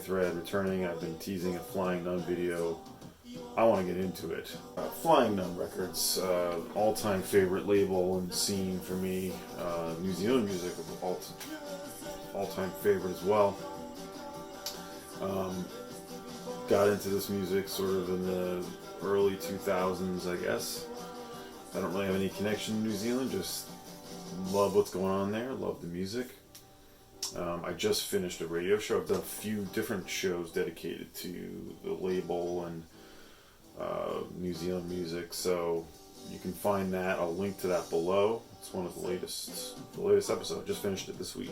thread returning. I've been teasing a Flying Nun video. I want to get into it. Flying Nun Records, all-time favorite label and scene for me. New Zealand music, all-time favorite as well. Got into this music sort of in the early 2000s, I guess. I don't really have any connection to New Zealand, just love what's going on there, love the music. I just finished a radio show. I've done a few different shows dedicated to the label and New Zealand music, so you can find that. I'll link to that below. It's one of the latest episode. I just finished it this week.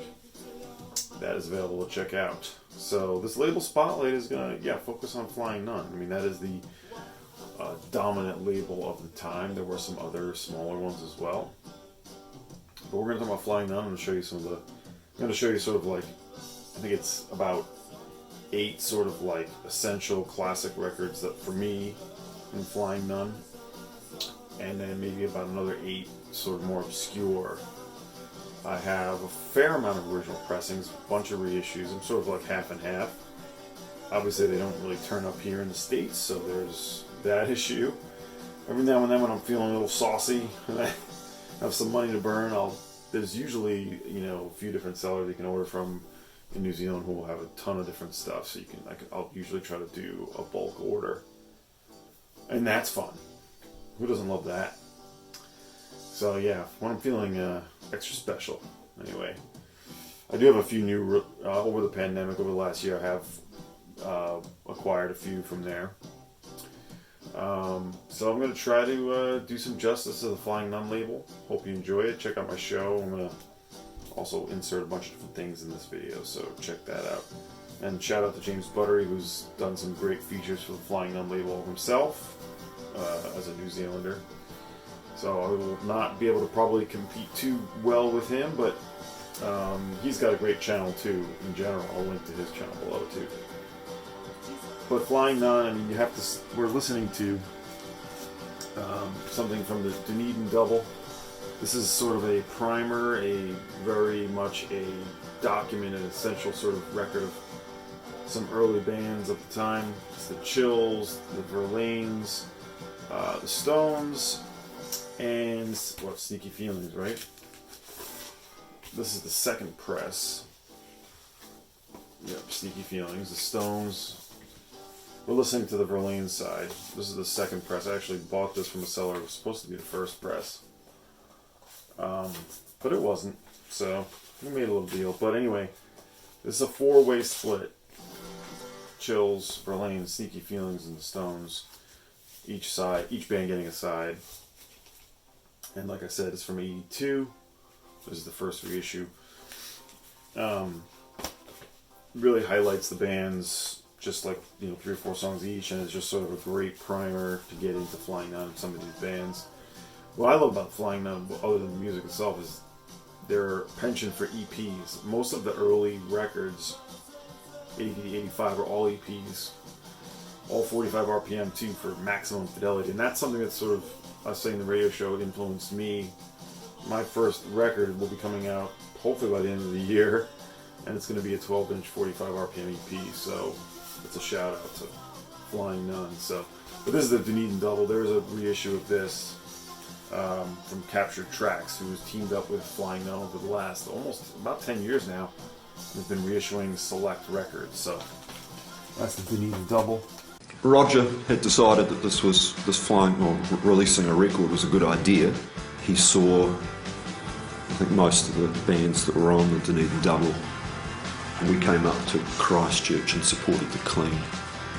That is available to check out. So this label spotlight is gonna focus on Flying Nun. I mean, that is the dominant label of the time. There were some other smaller ones as well, but we're gonna talk about Flying Nun. I'm gonna show you sort of like, I think it's about 8 sort of like essential classic records that for me in Flying Nun, and then maybe about another 8 sort of more obscure. I have a fair amount of original pressings, a bunch of reissues. I'm sort of like half and half. Obviously they don't really turn up here in the States, so there's that issue. Every now and then when I'm feeling a little saucy and I have some money to burn, there's usually, a few different sellers you can order from in New Zealand who will have a ton of different stuff, so I'll usually try to do a bulk order. And that's fun. Who doesn't love that? So yeah, when I'm feeling extra special. Anyway, I do have a few new, over the pandemic, over the last year, I have acquired a few from there. So I'm going to try to do some justice to the Flying Nun label. Hope you enjoy it. Check out my show. I'm going to also insert a bunch of different things in this video, so check that out. And shout out to James Buttery, who's done some great features for the Flying Nun label himself as a New Zealander. So I will not be able to probably compete too well with him, but he's got a great channel too in general. I'll link to his channel below too. But Flying Nun, I mean, we're listening to something from the Dunedin Double. This is sort of a primer, very much a documented, essential sort of record of some early bands of the time. It's the Chills, the Verlaines, the Stones, and Sneaky Feelings, right? This is the second press. Yep, Sneaky Feelings, the Stones. We're listening to the Verlaine side. This is the second press. I actually bought this from a seller. It was supposed to be the first press, but it wasn't, so we made a little deal. But anyway, this is a 4-way split. Chills, Verlaine, Sneaky Feelings, and the Stones. Each band getting a side. And like I said, it's from '82. This is the first reissue. Really highlights the bands, just like 3 or 4 songs each, and it's just sort of a great primer to get into Flying Nun and some of these bands. What I love about Flying Nun, other than the music itself, is their penchant for EPs. Most of the early records, 80 to 85, are all EPs, all 45 RPM too, for maximum fidelity. And that's something that sort of, I was saying in the radio show, influenced me. My first record will be coming out hopefully by the end of the year, and it's going to be a 12-inch 45 RPM EP, so it's a shout out to Flying Nun. But this is the Dunedin Double. There's a reissue of this from Captured Tracks, who's teamed up with Flying Nun over the last almost about 10 years now. They've been reissuing select records, so that's the Dunedin Double. Roger had decided that releasing a record was a good idea. He saw, I think, most of the bands that were on the Dunedin Double, and we came up to Christchurch and supported the Clean.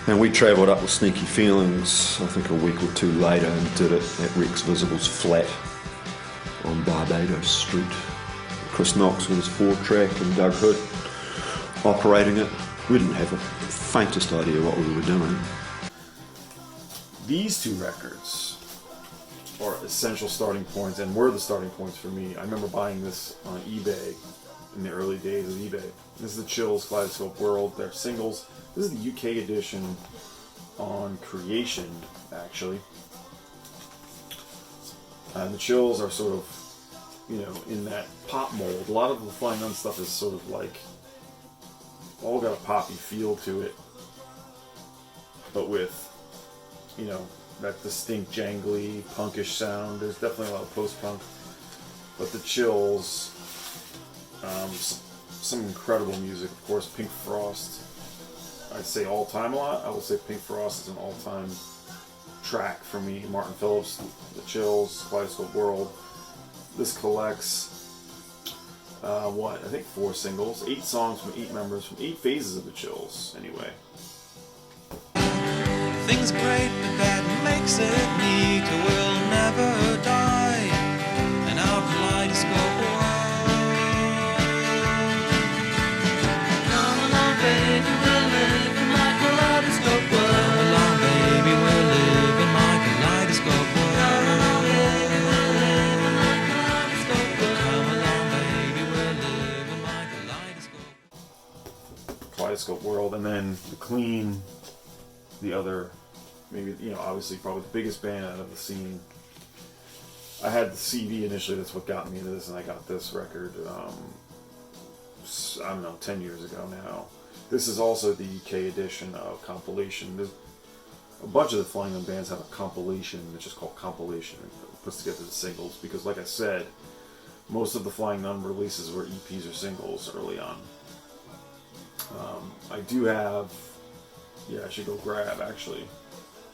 And we travelled up with Sneaky Feelings, I think a week or 2 later, and did it at Rex Visible's flat on Barbados Street. Chris Knox with his 4-track and Doug Hood operating it. We didn't have the faintest idea what we were doing. These 2 records are essential starting points, and were the starting points for me. I remember buying this on eBay in the early days of eBay. This is the Chills Kaleidoscope World. They're singles. This is the UK edition on Creation, actually. The Chills are sort of, in that pop mold. A lot of the Flying Nun stuff is sort of like all got a poppy feel to it, but with, you know, that distinct jangly punkish sound. There's definitely a lot of post-punk, but the Chills, some incredible music. Of course, Pink Frost, I'd say all-time a lot. I would say Pink Frost is an all-time track for me. Martin Phillips, the Chills, Kaleidoscope World. This collects I think 4 singles, 8 songs from 8 members from 8 phases of the Chills, anyway. Things great, but that makes it neat. We'll never die in our kaleidoscope world. Come along, baby, we'll live in my kaleidoscope world. Come along, baby, we'll live in my kaleidoscope world. Come along, baby, we'll live in my kaleidoscope world. Come along, baby, we'll live in my Kaleidoscope World, and then the Clean, the other, maybe, you know, obviously probably the biggest band out of the scene. I had the CD initially, that's what got me into this, and I got this record, I don't know, 10 years ago now. This is also the UK edition of Compilation. There's a bunch of the Flying Nun bands have a compilation that's just called Compilation. It puts together the singles, because like I said, most of the Flying Nun releases were EPs or singles early on. I do have, I should go grab actually.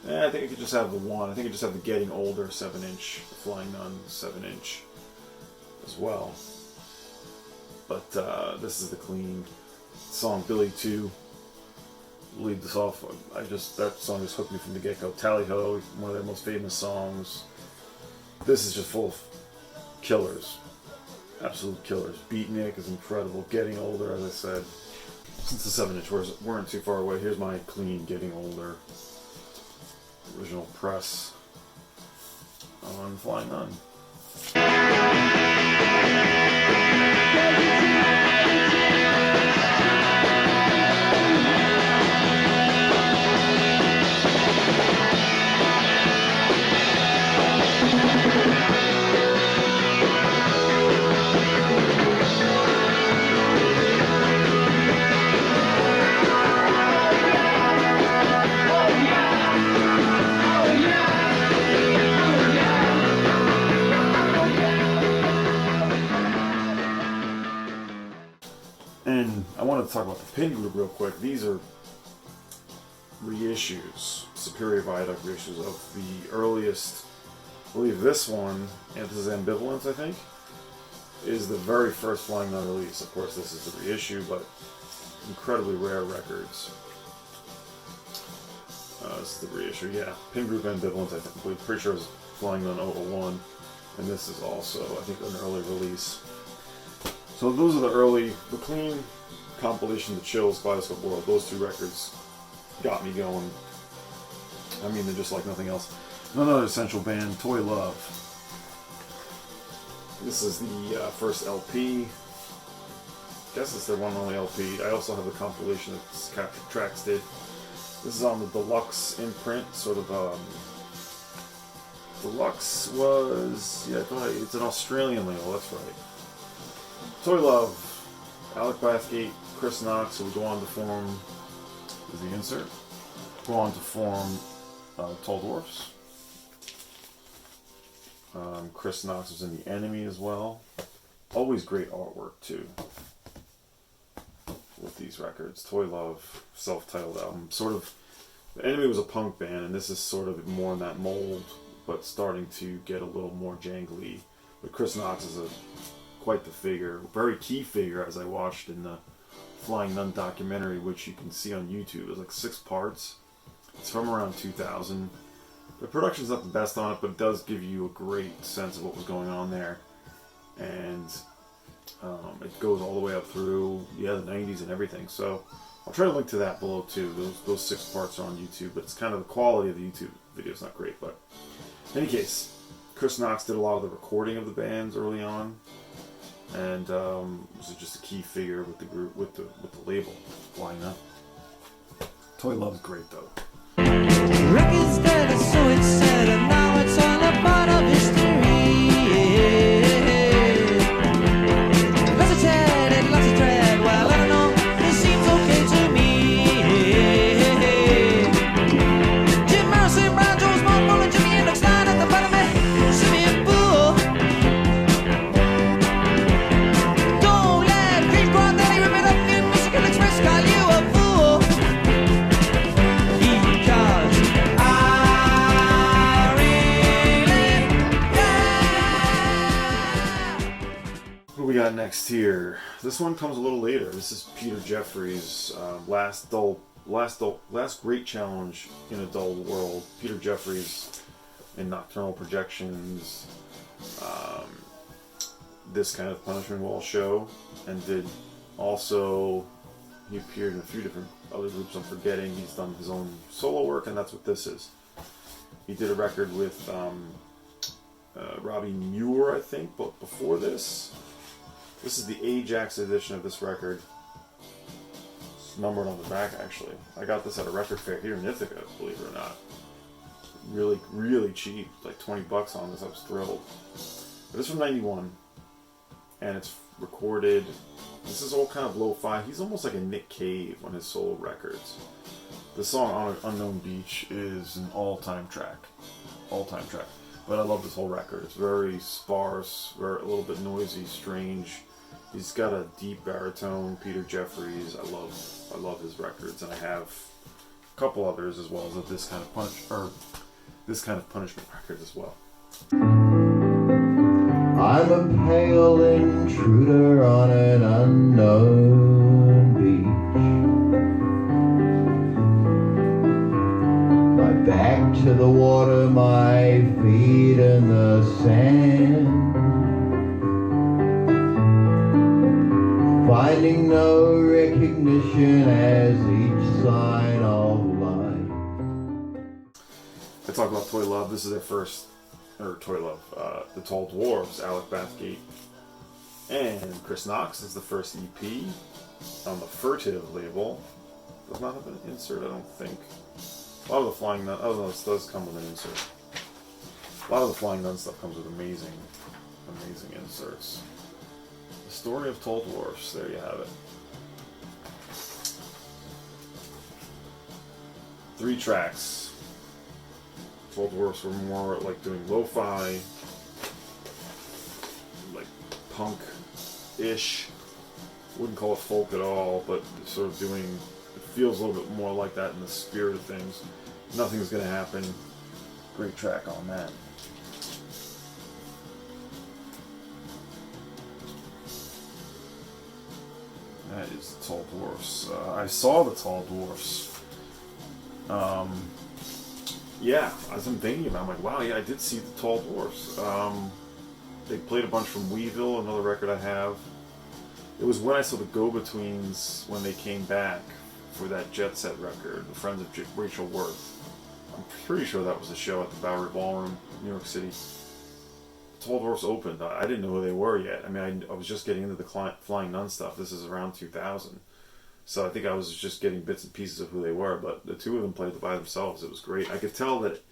I think I could just have the one. I think I just have the Getting Older 7-inch, the Flying Nun 7-inch as well. But this is the Clean song, Billy 2. Lead this off. That song just hooked me from the get-go. Tally Ho, one of their most famous songs. This is just full of killers, absolute killers. Beatnik is incredible. Getting Older, as I said. Since the 7-inch weren't too far away, here's my Clean Getting Older original press on Flying Nun. And I want to talk about the Pin Group real quick. These are reissues, Superior Viaduct reissues of the earliest. I believe this one, and this is Ambivalence, I think, is the very first Flying Nun release. Of course, this is the reissue, but incredibly rare records. This is the reissue, yeah. Pin Group Ambivalence, I think. I'm pretty sure it was Flying Nun 001, and this is also, I think, an early release. So those are the Clean, Compilation, the Chills, Kaleidoscope World. Those 2 records got me going. I mean, they're just like nothing else. Another essential band, Toy Love. This is the first LP. I guess it's their one and only LP. I also have the compilation that Captured Tracks did. This is on the Deluxe imprint, sort of. Deluxe was, it's an Australian label. That's right. Toy Love, Alec Bathgate, Chris Knox, who would go on to form, is the insert, go on to form Tall Dwarfs. Chris Knox was in The Enemy as well. Always great artwork too with these records. Toy Love, self-titled album. Sort of, The Enemy was a punk band, and this is sort of more in that mold, but starting to get a little more jangly. But Chris Knox is quite the figure, very key figure, as I watched in the Flying Nun documentary, which you can see on YouTube. It's like 6 parts. It's from around 2000. The production's not the best on it, but it does give you a great sense of what was going on there. And it goes all the way up through, the 90s and everything. So I'll try to link to that below too. Those 6 parts are on YouTube, but it's kind of the quality of the YouTube video is not great. But in any case, Chris Knox did a lot of the recording of the bands early on, and was just a key figure with the group, with the label, Flying Nun. Toy Love's great though. Records dead, so it's said, and now it's all a part of history. Lots of dread and lots of dread. Well, I don't know, it seems okay next here? This one comes a little later. This is Peter Jeffries' last great challenge in a dull world. Peter Jeffries in Nocturnal Projections, This Kind of Punishment Wall show, and he appeared in a few different other groups I'm forgetting. He's done his own solo work, and that's what this is. He did a record with Robbie Muir, I think, but before this is the Ajax edition of this record. It's numbered on the back, actually. I got this at a record fair here in Ithaca, believe it or not. Really, really cheap, like $20 on this. I was thrilled. But this is from '91, and it's recorded. This is all kind of lo-fi. He's almost like a Nick Cave on his solo records. The song on Unknown Beach is an all-time track. But I love this whole record. It's very sparse, a little bit noisy, strange. He's got a deep baritone, Peter Jeffries. I love his records, and I have a couple others as well as This Kind of Punishment record as well. I'm a pale intruder on an unknown beach. My back to the water, my feet in the sand. Finding no recognition as each sign of life. I talk about Toy Love. This is their first, Toy Love, The Tall Dwarves, Alec Bathgate, and Chris Knox is the first EP on the Furtive label. Does not have an insert, I don't think. A lot of the Flying Nun, this does come with an insert. A lot of the Flying Nun stuff comes with amazing inserts. The Story of Tall Dwarfs, there you have it. 3 tracks. Tall Dwarfs were more like doing lo-fi, like punk-ish. Wouldn't call it folk at all, but sort of doing, it feels a little bit more like that in the spirit of things. Nothing's Gonna Happen. Great track on that. That is the Tall Dwarfs. I saw the Tall Dwarfs. Yeah, as I'm thinking about it, I'm like, wow, yeah, I did see the Tall Dwarfs. They played a bunch from Weevil, another record I have. It was when I saw the Go-Betweens when they came back for that Jet Set record, The Friends of Rachel Worth. I'm pretty sure that was the show at the Bowery Ballroom, New York City. The Tall Dwarfs opened. I didn't know who they were yet. I mean, I was just getting into the Flying Nun stuff. This is around 2000. So I think I was just getting bits and pieces of who they were, but the two of them played by themselves. It was great. I could tell that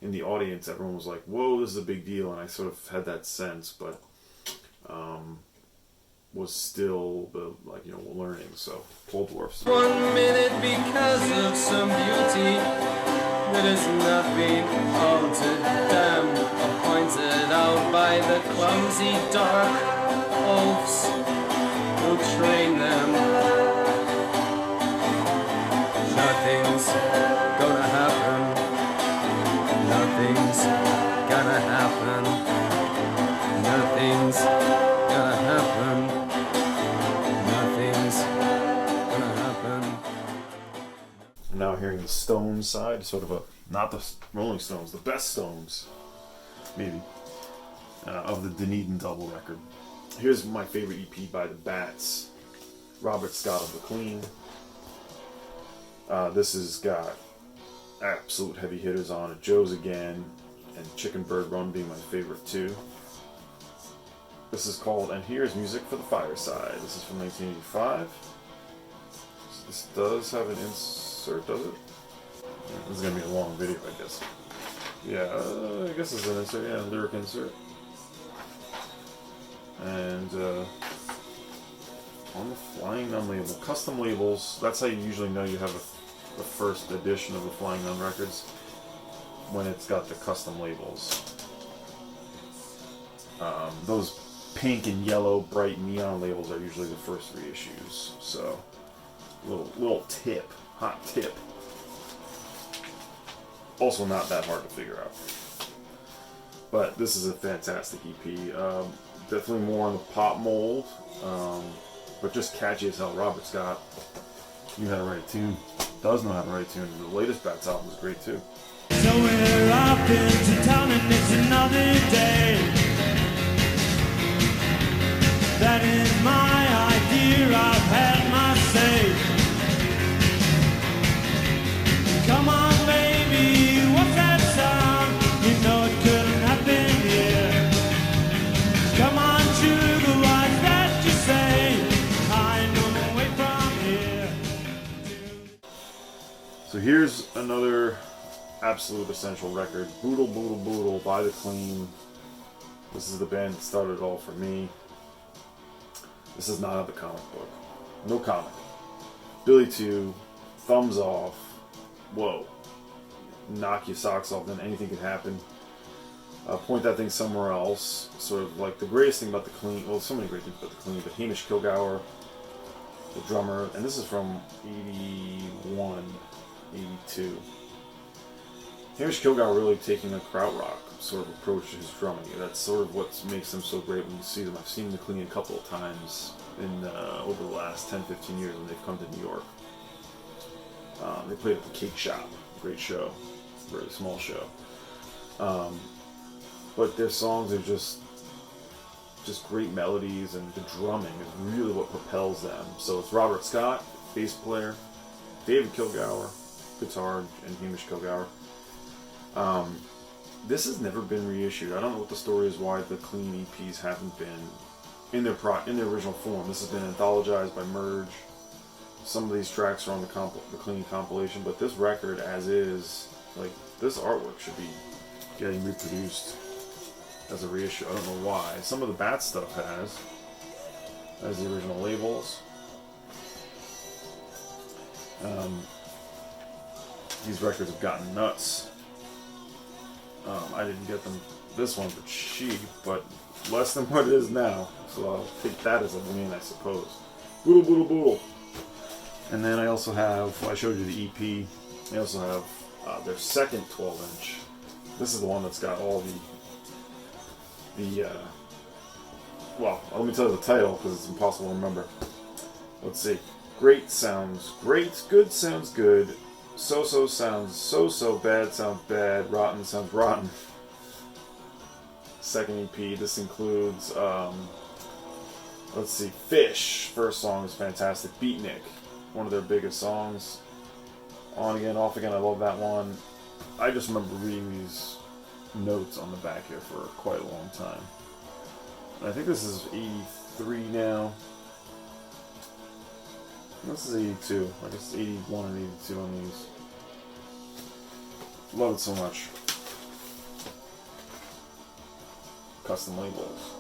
in the audience, everyone was like, whoa, this is a big deal, and I sort of had that sense, but was still, learning, so Tall Dwarfs. 1 minute because of some beauty that has not been altered, damned or pointed out by the clumsy dark oafs who train them. Nothing's gonna happen. Nothing's gonna happen. Nothing's gonna happen. Nothing's gonna happen. Now hearing the Stones side, sort of not the Rolling Stones, the best Stones, maybe, of the Dunedin Double record. Here's my favorite EP by the Bats, Robert Scott of the Queen. This has got absolute heavy hitters on it. Joe's Again and Chicken Bird Run being my favorite too. This is called And Here's Music for the Fireside. This is from 1985. This does have an insert, does it? This is going to be a long video, I guess. Yeah, I guess it's an insert. Yeah, a lyric insert. And on the Flying Nun label, custom labels, that's how you usually know you have the first edition of the Flying Nun records, when it's got the custom labels. Those pink and yellow bright neon labels are usually the first reissues. So, little tip, hot tip. Also not that hard to figure out. But this is a fantastic EP. Definitely more on the pop mold, but just catchy as hell. Robert Scott knew how to write a tune, does know how to write a tune. The latest Bats album is great too. So we're up into town and it's another day. That is my idea, I've had my say. Come on baby, what's that sound? You know it couldn't happen here. Come on sugar, what's that you say? I know the way from here. So here's another absolute essential record, Boodle Boodle Boodle by The Clean. This is the band that started it all for me. This is not out of the comic book. No comic. Billy 2, thumbs off. Whoa. Knock your socks off, then anything could happen. Point that thing somewhere else. Sort of like the greatest thing about The Clean, well, so many great things about The Clean, but Hamish Kilgour, the drummer, and this is from 81, 82. Hamish Kilgour really taking a krautrock sort of approach to his drumming. That's sort of what makes them so great when you see them. I've seen The Clean a couple of times in over the last 10-15 years when they've come to New York. They played at the Cake Shop, great show, very small show. But their songs are just great melodies, and the drumming is really what propels them. So it's Robert Scott, bass player, David Kilgour, guitar, and Hamish Kilgour. This has never been reissued. I don't know what the story is why the Clean EPs haven't been in their original form. This has been anthologized by Merge. Some of these tracks are on the Clean compilation, but this record, as is, like, this artwork should be getting reproduced as a reissue. I don't know why. Some of the Bat stuff has the original labels. These records have gotten nuts. I didn't get this one for cheap, but less than what it is now. So I'll take that as a win, I suppose. Boodle Boodle Boodle. And then I also have, I showed you the EP. I also have their second 12-inch. This is the one that's got all well, let me tell you the title because it's impossible to remember. Let's see. Great sounds great, good sounds good, so-so sounds so-so, bad sounds bad, rotten sounds rotten. Second EP, this includes, let's see, Fish. First song is fantastic. Beatnik, one of their biggest songs. On Again, Off Again, I love that one. I just remember reading these notes on the back here for quite a long time. And I think this is 83 now. This is 82. I guess 81 and 82 on these. Love it so much. Custom labels.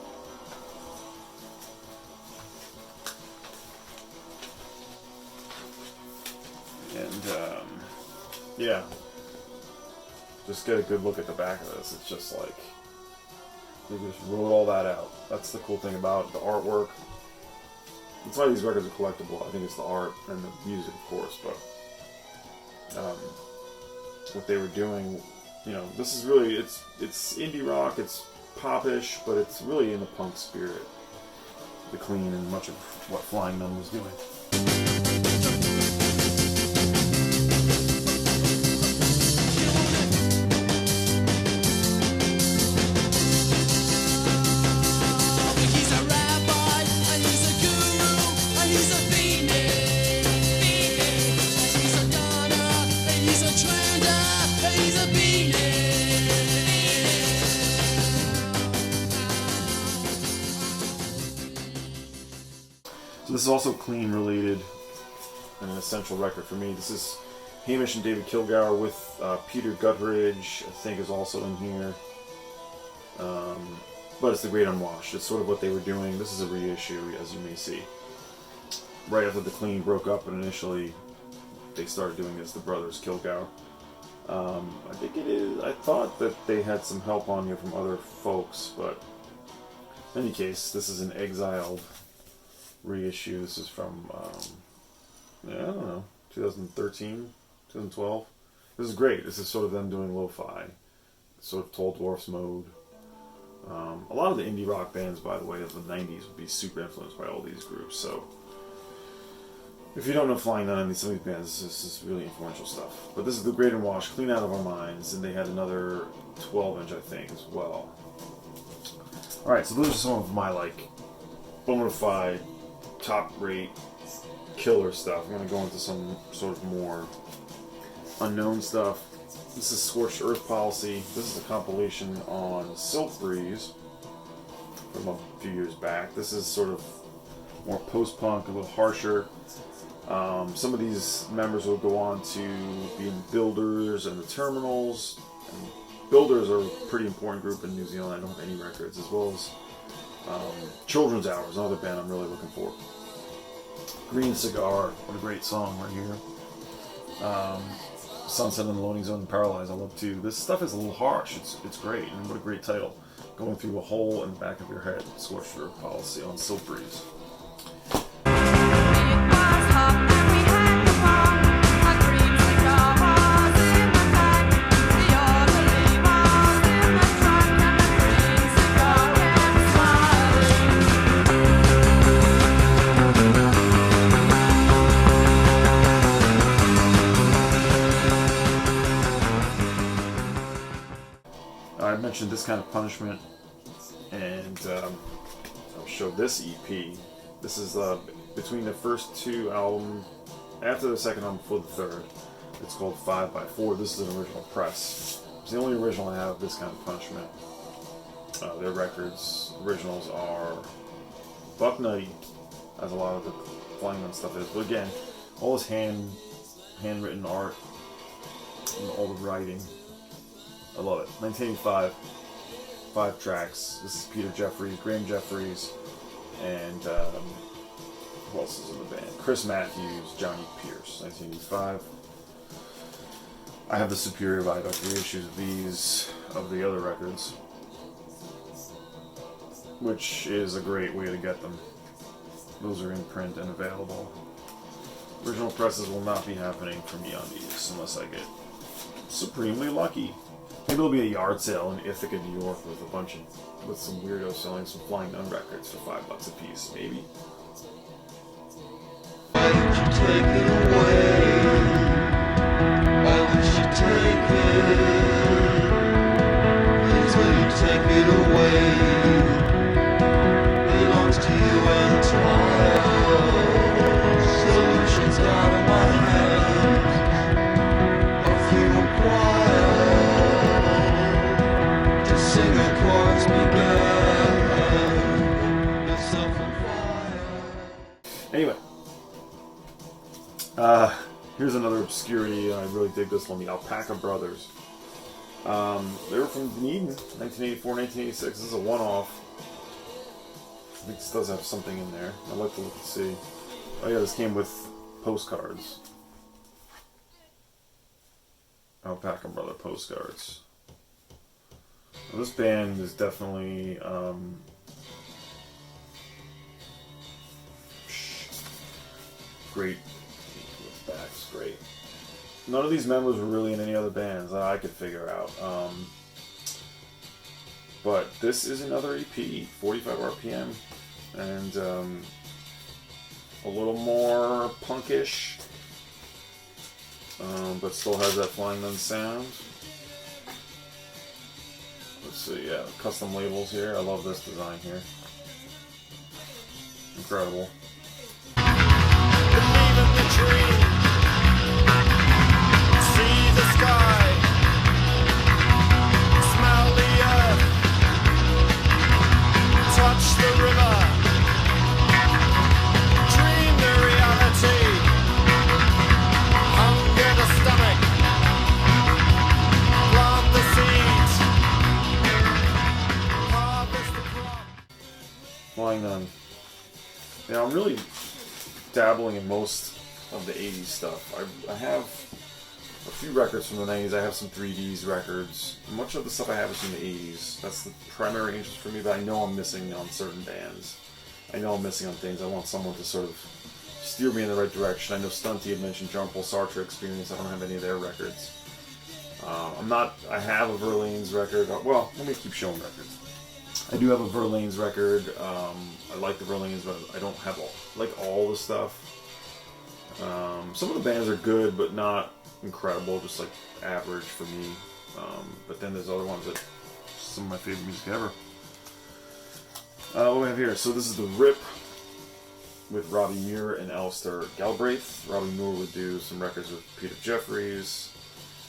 And yeah, just get a good look at the back of this. It's just like they just wrote all that out. That's the cool thing about the artwork. That's why these records are collectible. I think it's the art and the music, of course, but what they were doing, you know, this is really, it's indie rock, it's popish, but it's really in the punk spirit. The Clean and much of what Flying Nun was doing. So this is also Clean related and an essential record for me. This is Hamish and David Kilgour with Peter Gutteridge, I think, is also in here. But it's The Great Unwashed. It's sort of what they were doing. This is a reissue, as you may see. Right after the Clean broke up, and initially they started doing this, the brothers Kilgour. I think it is. I thought that they had some help on here from other folks, but in any case, this is an exiled reissue. This is from, I don't know, 2013, 2012. This is great. This is sort of them doing lo-fi, sort of Tall Dwarfs mode. A lot of the indie rock bands, by the way, of the 90s would be super influenced by all these groups. So if you don't know Flying Nun and some of these bands, this is really influential stuff. But this is the Great Unwashed, Clean Out of Our Minds, and they had another 12-inch, I think, as well. Alright, so those are some of my, like, bona fide, top-rate, killer stuff. I'm going to go into some sort of more unknown stuff. This is Scorched Earth Policy. This is a compilation on Silk Breeze from a few years back. This is sort of more post-punk, a little harsher. Some of these members will go on to be in Builders and the Terminals. And Builders are a pretty important group in New Zealand. I don't have any records, as well as Children's Hours, another band I'm really looking for. Green Cigar, what a great song right here. Sunset and the Loading Zone and Paralyzed, I love too. This stuff is a little harsh. It's great, and what a great title. Going Through a Hole in the Back of Your Head, Scorched Earth Policy on Silk Breeze. I mentioned This Kind of Punishment, and I'll show this EP. This is between the first two albums, after the second album, before the third. It's called 5x4. This is an original press. It's the only original I have of This Kind of Punishment. Their records, originals are Buck Nutty, as a lot of the Flying Nun stuff is. But again, all this handwritten art, and all the writing. I love it. 1985, 5 tracks. This is Peter Jeffries, Graham Jeffries, and who else is in the band? Chris Matthews, Johnny Pierce, 1985. I have the Superior Viaduct reissues of these, of the other records, which is a great way to get them. Those are in print and available. Original presses will not be happening for me on these unless I get supremely lucky. Maybe there'll be a yard sale in Ithaca, New York, with some weirdos selling some Flying Nun records for $5 a piece, maybe. Why would you take it away? Why would you take it? Please will you take it away? It belongs to you entirely. Solutions out of my hands. A few required. Sing a chorus began. Yourself on fire. Anyway, here's another obscurity. I really dig this one, the Alpaca Brothers. They were from Dunedin, 1984, 1986. This is a one-off. I think this does have something in there. I'd like to look and see. Oh yeah, this came with postcards. Alpaca Brother postcards. Well, this band is definitely great. The back's great. None of these members were really in any other bands that I could figure out. But this is another EP, 45 RPM, and a little more punkish, but still has that Flying Nun sound. Let's see, yeah, custom labels here. I love this design here. Incredible. Believe in the dream. See the sky. Smell the earth. Touch the river. Dream the reality. Hunger the stomach. Plant the seeds. Harvest the crop. Flying Nun. Yeah, I'm really dabbling in most of the 80s stuff. I have a few records from the 90s. I have some 3Ds records. Much of the stuff I have is from the 80s. That's the primary interest for me, but I know I'm missing on certain bands. I know I'm missing on things. I want someone to sort of steer me in the right direction. I know Stunty had mentioned Jean-Paul Sartre Experience. I don't have any of their records. I have a Verlaine's record. Well, let me keep showing records. I do have a Verlaine's record. I like the Verlaine's, but I don't have all the stuff. Some of the bands are good, but not incredible, just like average for me. But then there's other ones that some of my favorite music ever. What do we have here? So this is the Rip with Robbie Muir and Alistair Galbraith. Robbie Muir would do some records with Peter Jeffries,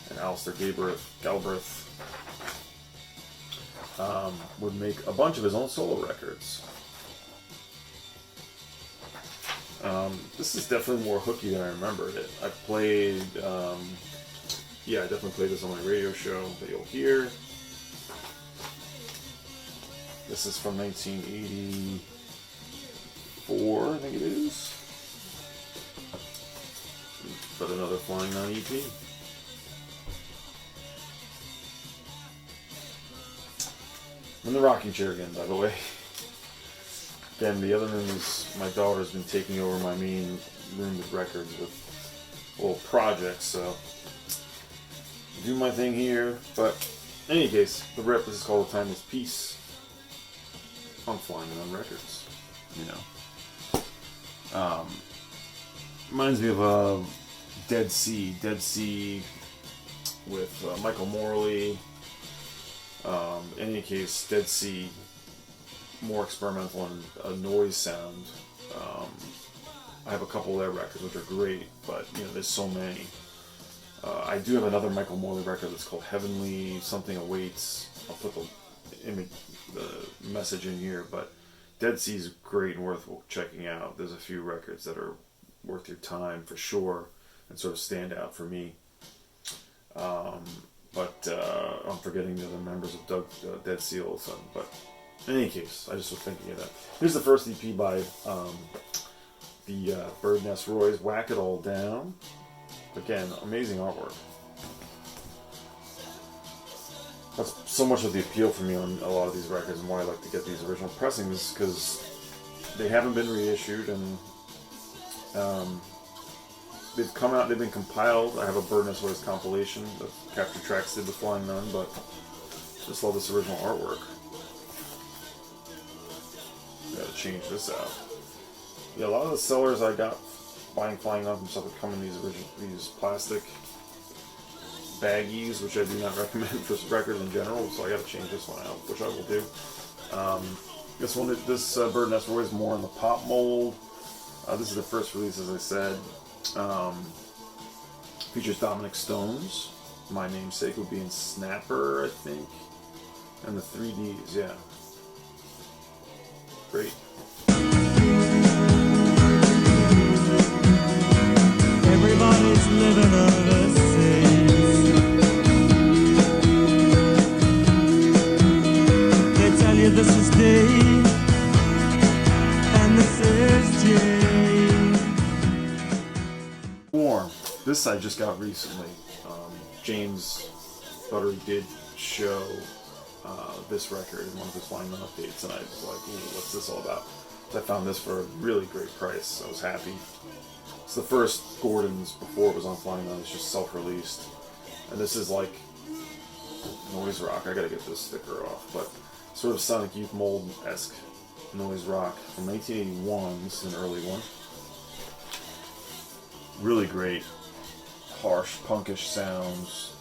and Alistair Galbraith would make a bunch of his own solo records. This is definitely more hooky than I remembered it. I played, I definitely played this on my radio show that you'll hear. This is from 1984, I think it is. But another Flying Nun EP. I'm in the rocking chair again, by the way. Again, the other room is my daughter's been taking over my main room with records with little projects, so I do my thing here. But in any case, the Rip, this is called A Timeless Peace on Flying Nun Records. Reminds me of Dead Sea with Michael Morley. In any case, Dead Sea, more experimental and a noise sound. I have a couple of their records which are great, but there's so many. I do have another Michael Morley record that's called Heavenly Something Awaits. I'll put the message in here, but Dead Sea is great and worth checking out. There's a few records that are worth your time for sure and sort of stand out for me. But I'm forgetting the other members of Dead Sea all of a sudden. But in any case, I just was thinking of that. Here's the first EP by the Bird Nest Roys, Whack It All Down. Again, amazing artwork. That's so much of the appeal for me on a lot of these records and why I like to get these original pressings, because they haven't been reissued and they've come out, they've been compiled. I have a Bird Nest Roys compilation that Capture Tracks did with Flying Nun, but just love this original artwork. Gotta change this out. Yeah, a lot of the sellers I got buying Flying Nun from stuff that come in these plastic baggies, which I do not recommend for records in general, so I gotta change this one out, which I will do. This Bird Nest Roy is more in the pop mold. This is the first release, as I said. Features Dominic Stones. My namesake would be in Snapper, I think. And the 3Ds, yeah. Great. Everybody's living overseas. They tell you this is D and this is G. Warm. This I just got recently. James Buttery did show this record in one of his Flying Nun updates, and I was like, ooh, what's this all about? So I found this for a really great price. I was happy. It's the first Gordon's before it was on Flying Nun. It's just self-released. And this is like noise rock. I gotta get this sticker off. But sort of Sonic Youth mold-esque noise rock from 1981. This is an early one. Really great, harsh, punkish sounds.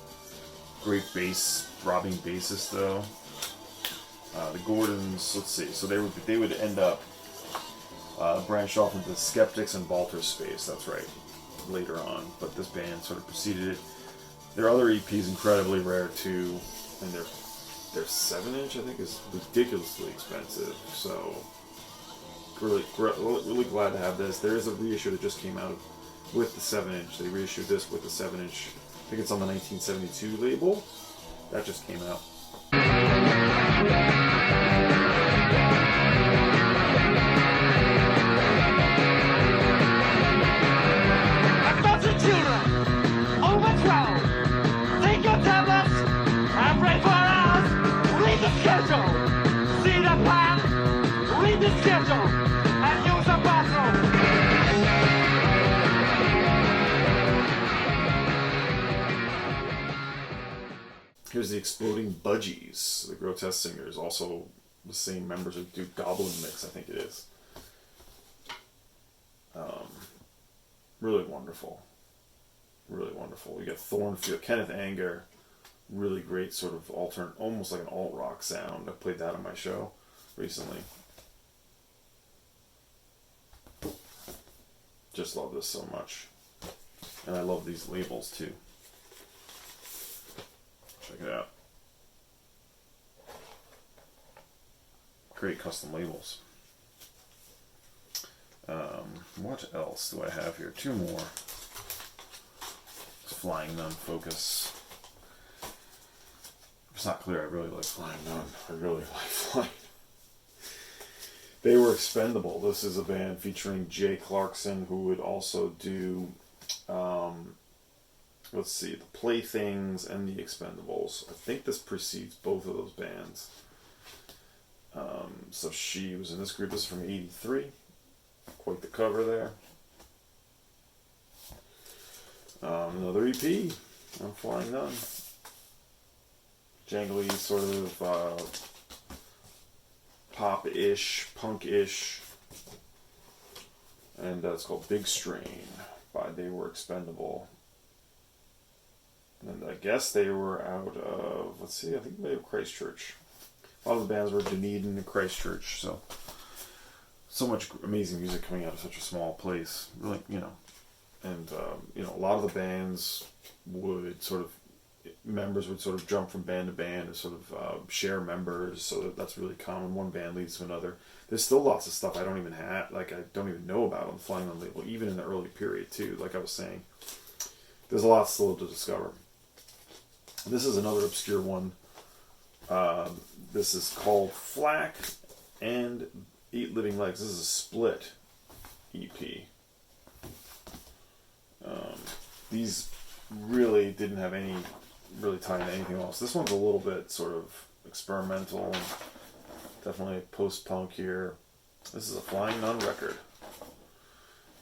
Great bass, throbbing bassist though. The Gordons, let's see. So they would end up branch off into Skeptics and Balter Space. That's right, later on. But this band sort of preceded it. Their other EP is incredibly rare too, and their 7-inch I think is ridiculously expensive. So really glad to have this. There is a reissue that just came out with the 7-inch. They reissued this with the 7-inch. I think it's on the 1972 label. That just came out. A dozen children, over 12. Take your tablets and pray for us. Read the schedule. See the plan. Read the schedule. And use the bathroom. Here's the Exploding Budgies, the Grotesque Singers, also the same members who do Goblin Mix, I think it is. Really wonderful. Really wonderful. You got Thornfield, Kenneth Anger, really great sort of alternate, almost like an alt rock sound. I played that on my show recently. Just love this so much. And I love these labels too. Check it out. Great custom labels. What else do I have here? Two more. Flying Nun Focus. If it's not clear, I really like Flying Nun. I really like Flying. They were expendable. This is a band featuring Jay Clarkson, who would also do, let's see, the Playthings and the Expendables. I think this precedes both of those bands. So she was in this group. This is from '83. Quite the cover there. Another EP on Flying Nun. Jangly, sort of pop-ish, punk-ish. And it's called Big Strain by They Were Expendable. And I guess they were out of, let's see, I think they were Christchurch. A lot of the bands were Dunedin and Christchurch, so much amazing music coming out of such a small place. Really, and a lot of the bands would members would sort of jump from band to band and sort of share members, so that's really common. One band leads to another. There's still lots of stuff I don't even know about on the Flying Nun label, even in the early period too. Like I was saying, there's a lot still to discover. This is another obscure one. This is called Flack and Eat Living Legs. This is a split EP. These really didn't have any really tie into anything else. This one's a little bit sort of experimental, definitely post-punk here. This is a Flying Nun record.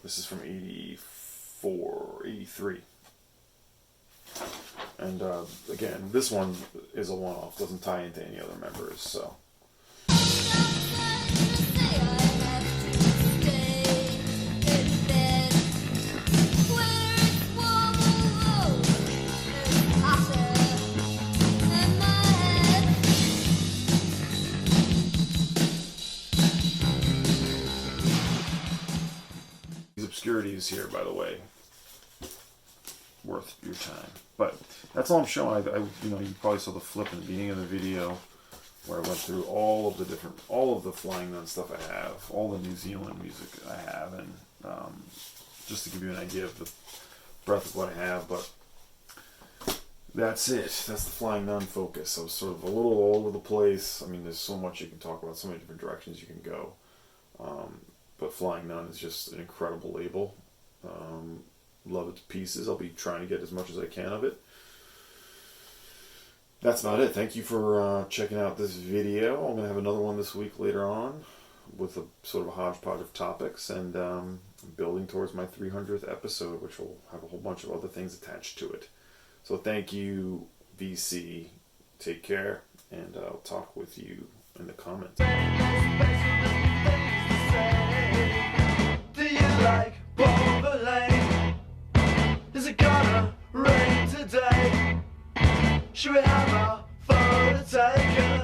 This is from '83. And again, this one is a one-off, doesn't tie into any other members, so. Obscurities here, by the way, worth your time. But that's all I'm showing. You probably saw the flip in the beginning of the video where I went through all of the Flying Nun stuff I have, all the New Zealand music I have, and just to give you an idea of the breadth of what I have. But that's it. That's the Flying Nun focus. I was sort of a little all over the place. I mean, there's so much you can talk about, so many different directions you can go. But Flying Nun is just an incredible label. Love it to pieces. I'll be trying to get as much as I can of it. That's about it. Thank you for checking out this video. I'm going to have another one this week later on with a sort of a hodgepodge of topics, and building towards my 300th episode, which will have a whole bunch of other things attached to it. So thank you, VC. Take care, and I'll talk with you in the comments. Do you like Bobolane? Is it gonna rain today? Should we have a photo taken?